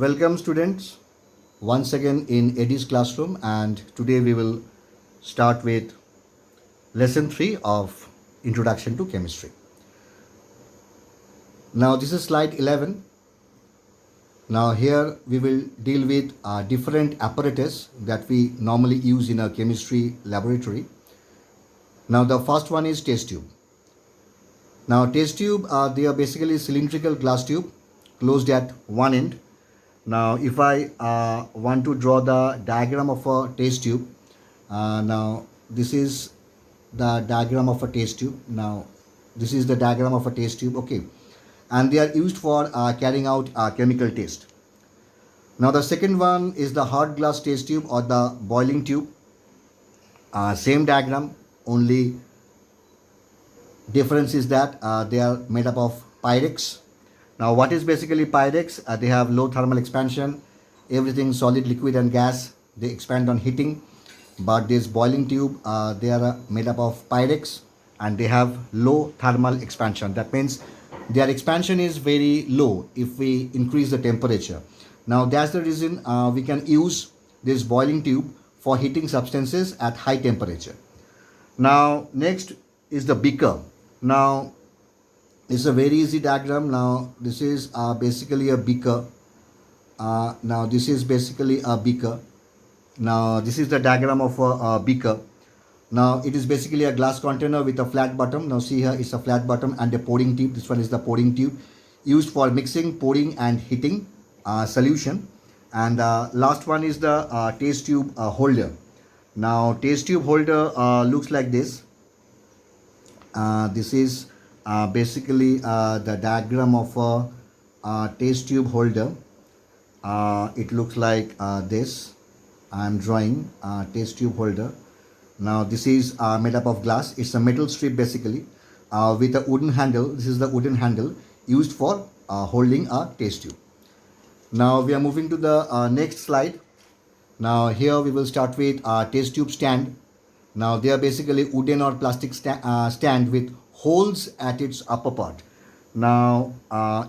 Welcome students once again in Eddie's classroom, and today we will start with lesson 3 of Introduction to Chemistry. Now this is slide 11. Now here we will deal with different apparatus that we normally use in a chemistry laboratory. Now the first one is test tube. Now test tube, they are basically cylindrical glass tube closed at one end. Now if I want to draw the diagram of a test tube, now this is the diagram of a test tube. Now this is the diagram of a test tube, okay, and they are used for carrying out chemical test. Now the second one is the hard glass test tube or the boiling tube. Same diagram, only difference is that they are made up of pyrex. Now what is basically pyrex? They have low thermal expansion, everything solid, liquid and gas, they expand on heating. But this boiling tube, they are made up of pyrex and they have low thermal expansion. That means their expansion is very low if we increase the temperature. Now that's the reason we can use this boiling tube for heating substances at high temperature. Now next is the beaker. Now it's a very easy diagram. Now this is basically a beaker. Now this is basically a beaker. Now this is the diagram of a beaker. Now it is basically a glass container with a flat bottom. Now see here, it's a flat bottom and a pouring tube. This one is the pouring tube used for mixing, pouring and heating solution. And last one is the test tube holder. Now test tube holder looks like this. This is basically the diagram of a test tube holder. It looks like this. I am drawing test tube holder. Now this is made up of glass. It's a metal strip basically with a wooden handle. This is the wooden handle used for holding a test tube. Now we are moving to the next slide. Now here we will start with test tube stand. Now they are basically wooden or plastic stand with holes at its upper part. Now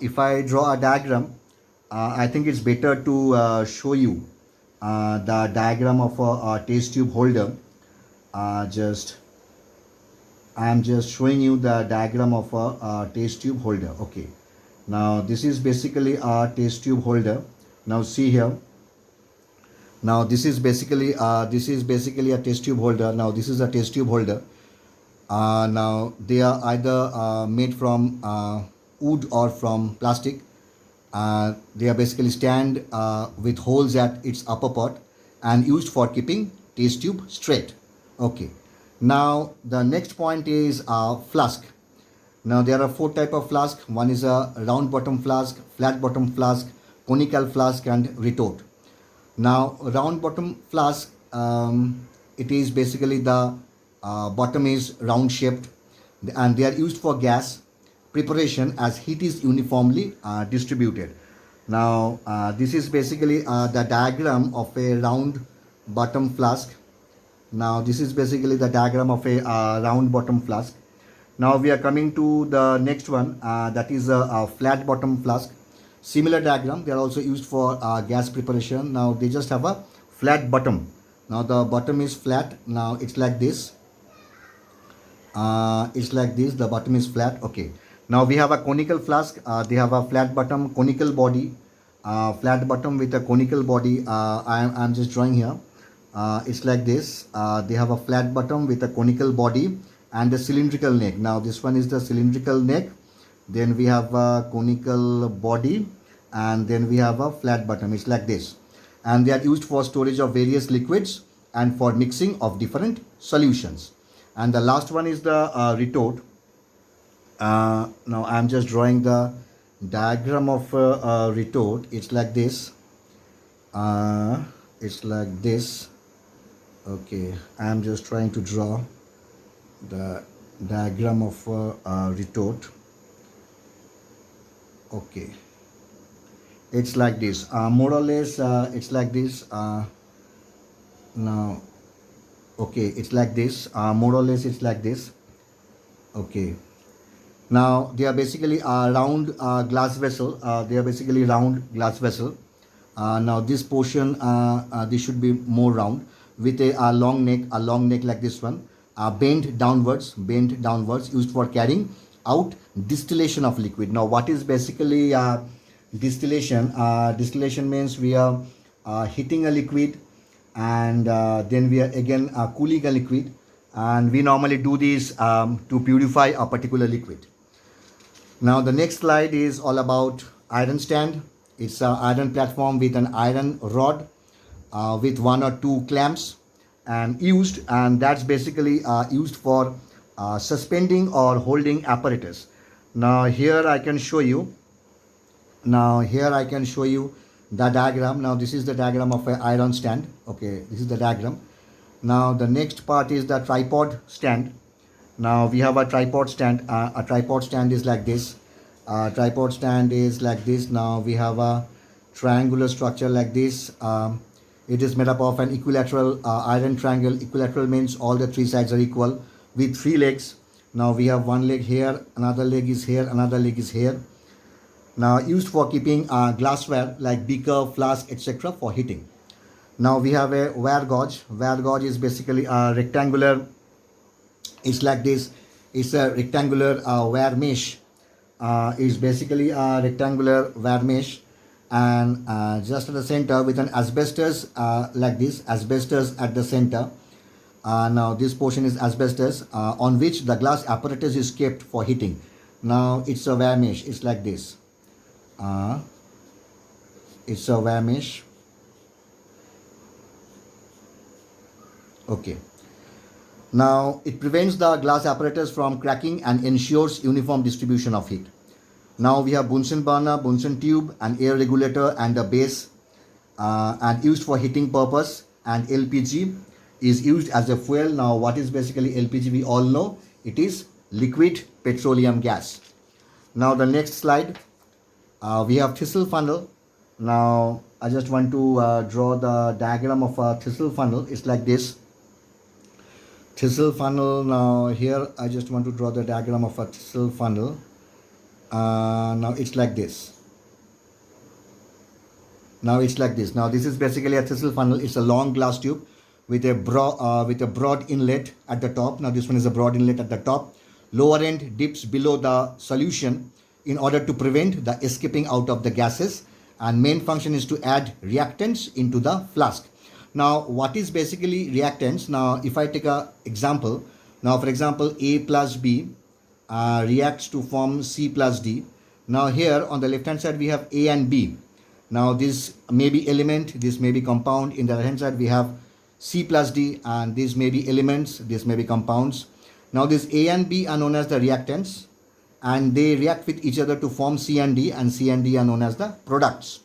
if I draw a diagram, I think it's better to show you the diagram of a test tube holder. I am just showing you the diagram of a test tube holder. Okay, now this is basically a test tube holder. Now see here. Now this is basically a test tube holder. Now this is a test tube holder. Now they are either made from wood or from plastic. They are basically stand with holes at its upper part and used for keeping test tube straight. Okay. Now the next point is flask. Now there are 4 type of flask. One is a round bottom flask, flat bottom flask, conical flask and retort. Now round bottom flask, it is basically the bottom is round shaped and they are used for gas preparation as heat is uniformly distributed. Now this is basically the diagram of a round bottom flask. Now this is basically the diagram of a round bottom flask. Now we are coming to the next one, that is a flat bottom flask. Similar diagram, they are also used for gas preparation. Now they just have a flat bottom. Now the bottom is flat. Now it's like this. It's like this. The bottom is flat. Okay. Now we have a conical flask. They have a flat bottom, conical body. Flat bottom with a conical body. I'm just drawing here. It's like this. They have a flat bottom with a conical body and a cylindrical neck. Now this one is the cylindrical neck. Then we have a conical body and then we have a flat bottom. It's like this. And they are used for storage of various liquids and for mixing of different solutions. And the last one is the retort. Now I am just drawing the diagram of a retort. It's like this. It's like this. Okay, I am just trying to draw the diagram of a retort. Okay, it's like this. More or less, it's like this. Now, okay, it's like this. More or less, it's like this. Okay. Now they are basically a round glass vessel. They are basically round glass vessel Now this portion, this should be more round with a long neck like this one, bent downwards, used for carrying out distillation of liquid. Now what is basically distillation? Distillation means we are heating a liquid, and then we are again cooling a liquid, and we normally do this to purify a particular liquid. Now the next slide is all about iron stand. It's an iron platform with an iron rod with one or two clamps and that's basically used for suspending or holding apparatus. Now here I can show you. The diagram. Now this is the diagram of an iron stand. Okay, this is the diagram. Now the next part is the tripod stand. Now we have a tripod stand. A tripod stand is like this. Tripod stand is like this. Now we have a triangular structure like this. It is made up of an equilateral iron triangle. Equilateral means all the three sides are equal with three legs. Now we have one leg here, another leg is here, another leg is here. Now used for keeping glassware like beaker, flask, etc. for heating. Now we have a wire gauge. Wire gauge is basically a rectangular. It's like this. It's a rectangular wire mesh. It's basically a rectangular wire mesh, and just at the center with an asbestos like this. Asbestos at the center. Now this portion is asbestos on which the glass apparatus is kept for heating. Now it's a wire mesh. It's like this. It's a wire mesh. Okay. Now it prevents the glass apparatus from cracking and ensures uniform distribution of heat. Now we have Bunsen burner, Bunsen tube, an air regulator and a base, and used for heating purpose. And LPG is used as a fuel. Now what is basically LPG? We all know it is liquid petroleum gas. Now the next slide. We have thistle funnel. Now I just want to draw the diagram of a thistle funnel. It's like this. Thistle funnel. Now here I just want to draw the diagram of a thistle funnel. Now it's like this. Now it's like this. Now this is basically a thistle funnel. It's a long glass tube with a broad inlet at the top. Now this one is a broad inlet at the top. Lower end dips below the solution in order to prevent the escaping out of the gases, and main function is to add reactants into the flask. Now what is basically reactants? Now if I take a example, now for example A plus B reacts to form C plus D. Now here on the left hand side we have A and B. Now this may be element, this may be compound. In the right hand side we have C plus D, and these may be elements, this may be compounds. Now this A and B are known as the reactants, and they react with each other to form C and D are known as the products.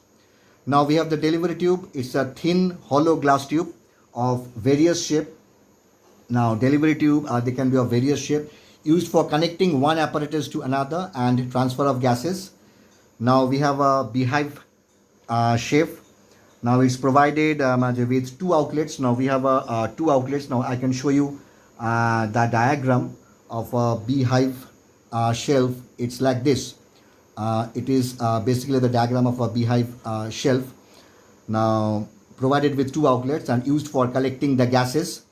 Now we have the delivery tube. It's a thin hollow glass tube of various shape. Now delivery tube, they can be of various shape, used for connecting one apparatus to another and transfer of gases. Now we have a beehive shape. Now it's provided with two outlets. Now we have two outlets. Now I can show you the diagram of a beehive shelf. It's like this. It is basically the diagram of a beehive shelf. Now provided with two outlets and used for collecting the gases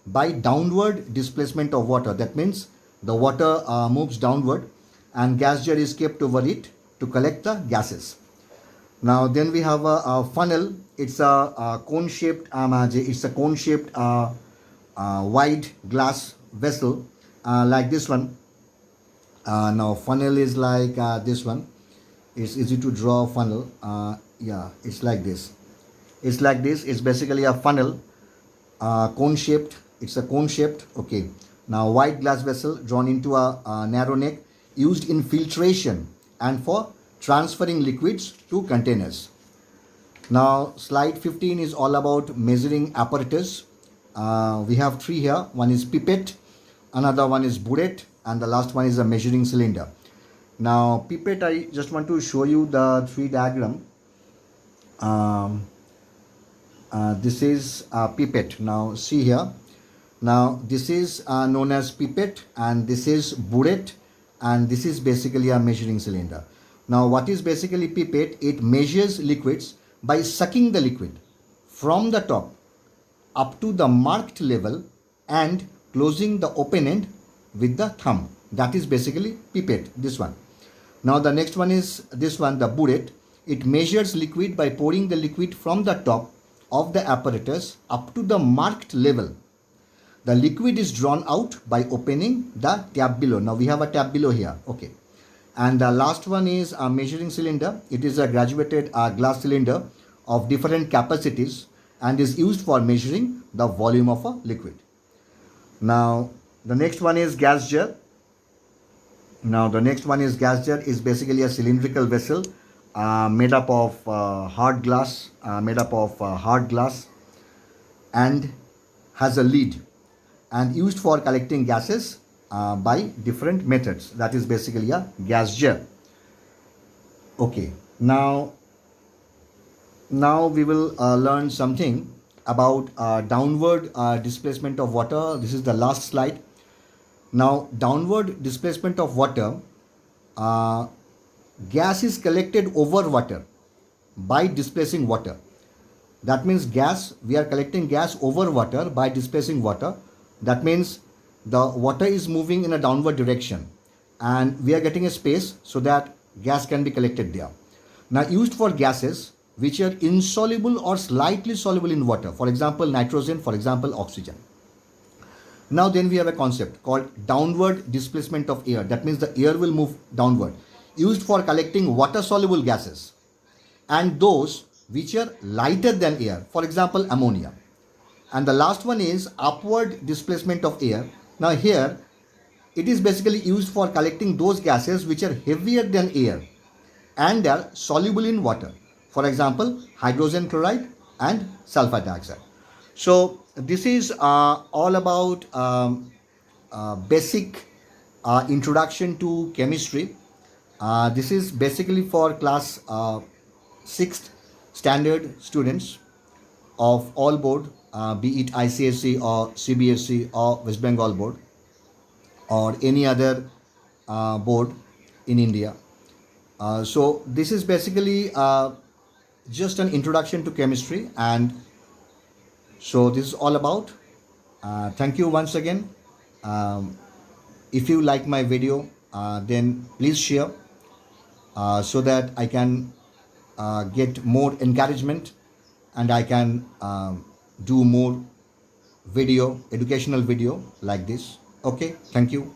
by downward displacement of water. That means the water moves downward and gas jet is kept over it to collect the gases. Now then we have a funnel. It's a cone shaped wide glass vessel like this one. Now funnel is like this one. It's easy to draw a funnel. Yeah, it's like this. It's like this. It's basically a funnel, cone shaped. It's a cone shaped. Okay. Now wide glass vessel drawn into a narrow neck, used in filtration and for transferring liquids to containers. Now slide 15 is all about measuring apparatus. We have three here. One is pipette, another one is burette, and the last one is a measuring cylinder. Now pipette, I just want to show you the three diagram. This is pipette. Now see here. Now this is known as pipette, and this is burette, and this is basically a measuring cylinder. Now what is basically pipette? It measures liquids by sucking the liquid from the top up to the marked level and closing the open end with the thumb. That is basically pipette, this one. Now the next one is this one, the burette. It measures liquid by pouring the liquid from the top of the apparatus up to the marked level. The liquid is drawn out by opening the tab below. Now we have a tab below here. Okay. And the last one is a measuring cylinder. It is a graduated glass cylinder of different capacities and is used for measuring the volume of a liquid. Now the next one is gas jar. Now the next one is gas jar is basically a cylindrical vessel made up of hard glass, and has a lid and used for collecting gases by different methods. That is basically a gas jar. Okay, now we will learn something about downward displacement of water. This is the last slide. Now downward displacement of water, gas is collected over water by displacing water. That means we are collecting gas over water by displacing water. That means the water is moving in a downward direction and we are getting a space so that gas can be collected there. Now used for gases which are insoluble or slightly soluble in water, for example nitrogen, for example oxygen. Now then we have a concept called downward displacement of air. That means the air will move downward, used for collecting water soluble gases and those which are lighter than air, for example ammonia. And the last one is upward displacement of air. Now here it is basically used for collecting those gases which are heavier than air and are soluble in water, for example hydrogen chloride and sulfur dioxide. So this is all about basic introduction to chemistry. This is basically for class 6th standard students of all board, be it ICSE or CBSE or West Bengal board or any other board in India. So this is basically just an introduction to chemistry, and so this is all about. Thank you once again. If you like my video, then please share so that I can get more encouragement and I can do more educational video like this. Okay, thank you.